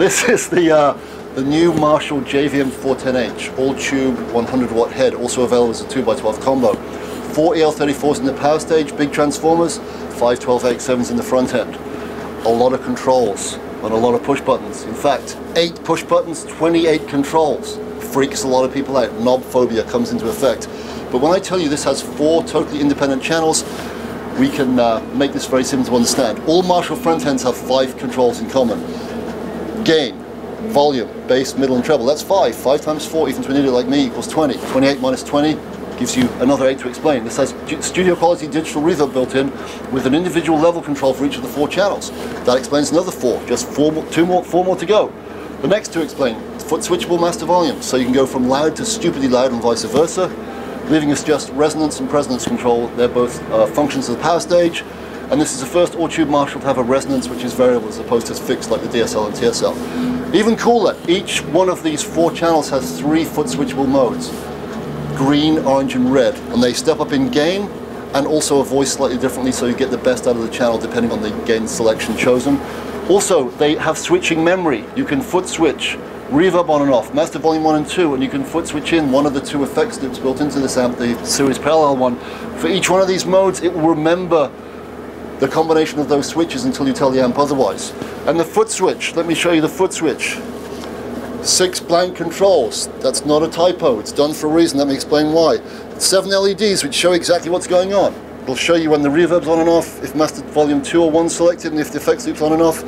This is the new Marshall JVM410H, all tube 100 watt head, also available as a 2x12 combo. 4 EL34s in the power stage, big transformers, 5 12X7s in the front end. A lot of controls and a lot of push buttons. In fact, 8 push buttons, 28 controls. Freaks a lot of people out. Knob phobia comes into effect. But when I tell you this has 4 totally independent channels, we can make this very simple to understand. All Marshall front ends have 5 controls in common. Gain, volume, bass, middle and treble. That's 5. 5 times 4, even to an idiot like me, equals 20. 28 minus 20 gives you another 8 to explain. This has studio quality digital reverb built in with an individual level control for each of the 4 channels. That explains another 4. Just 4 more to go. The next 2 explain foot switchable master volume, so you can go from loud to stupidly loud and vice versa, leaving us just resonance and presonance control. They're both functions of the power stage, and this is the first all-tube Marshall to have a resonance which is variable as opposed to fixed like the DSL and TSL. Even cooler, each one of these 4 channels has 3 foot switchable modes: green, orange and red, and they step up in gain and also a voice slightly differently, so you get the best out of the channel depending on the gain selection chosen. Also, they have switching memory. You can foot switch reverb on and off, master volume 1 and 2, and you can foot switch in one of the 2 effects loops built into this amp, the series parallel one. For each one of these modes, it will remember the combination of those switches until you tell the amp otherwise. And the foot switch, let me show you the foot switch. 6 blank controls. That's not a typo, it's done for a reason. Let me explain why. 7 LEDs which show exactly what's going on. It'll show you when the reverb's on and off, if master volume 2 or 1 selected, and if the effects loop's on and off.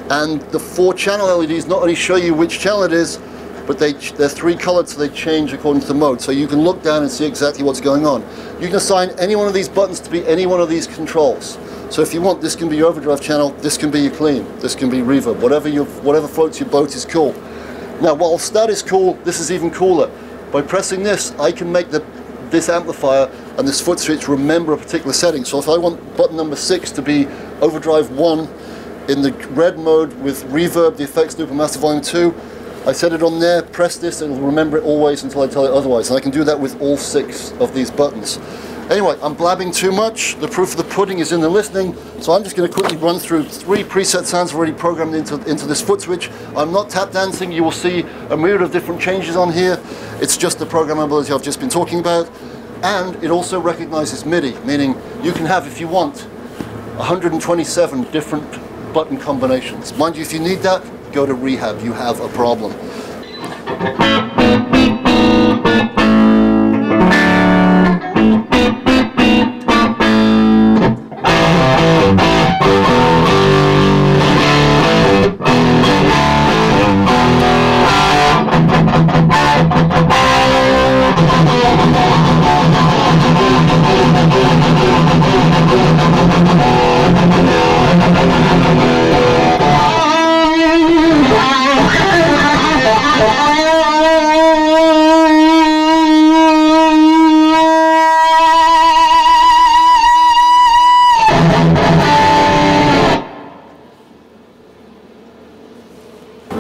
And the 4 channel LEDs not only show you which channel it is, but they're 3 colored, so they change according to the mode. So you can look down and see exactly what's going on. You can assign any one of these buttons to be any one of these controls. So if you want, this can be your overdrive channel, this can be your clean, this can be reverb, whatever floats your boat is cool. Now, whilst that is cool, this is even cooler. By pressing this, I can make this amplifier and this foot switch remember a particular setting. So if I want button number 6 to be overdrive 1 in the red mode with reverb, the effects loop and master volume 2, I set it on there, press this, and it'll remember it always until I tell it otherwise. And I can do that with all 6 of these buttons. Anyway, I'm blabbing too much. The proof of the pudding is in the listening, so I'm just going to quickly run through 3 preset sounds already programmed into this foot switch. I'm not tap dancing. You will see a myriad of different changes on here. It's just the programmability I've just been talking about. And it also recognizes MIDI, meaning you can have, if you want, 127 different button combinations. Mind you, if you need that, go to rehab. You have a problem.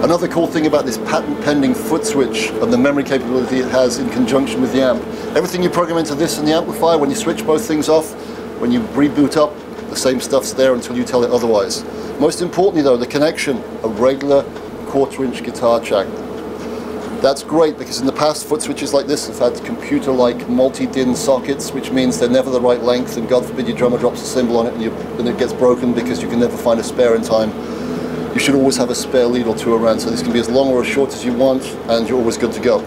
Another cool thing about this patent-pending foot switch and the memory capability it has in conjunction with the amp. Everything you program into this and the amplifier, when you switch both things off, when you reboot up, the same stuff's there until you tell it otherwise. Most importantly though, the connection, a regular 1/4" guitar jack. That's great because in the past foot switches like this have had computer-like multi-DIN sockets, which means they're never the right length, and God forbid your drummer drops a cymbal on it and it gets broken because you can never find a spare in time. You should always have a spare lead or 2 around, so this can be as long or as short as you want, and you're always good to go.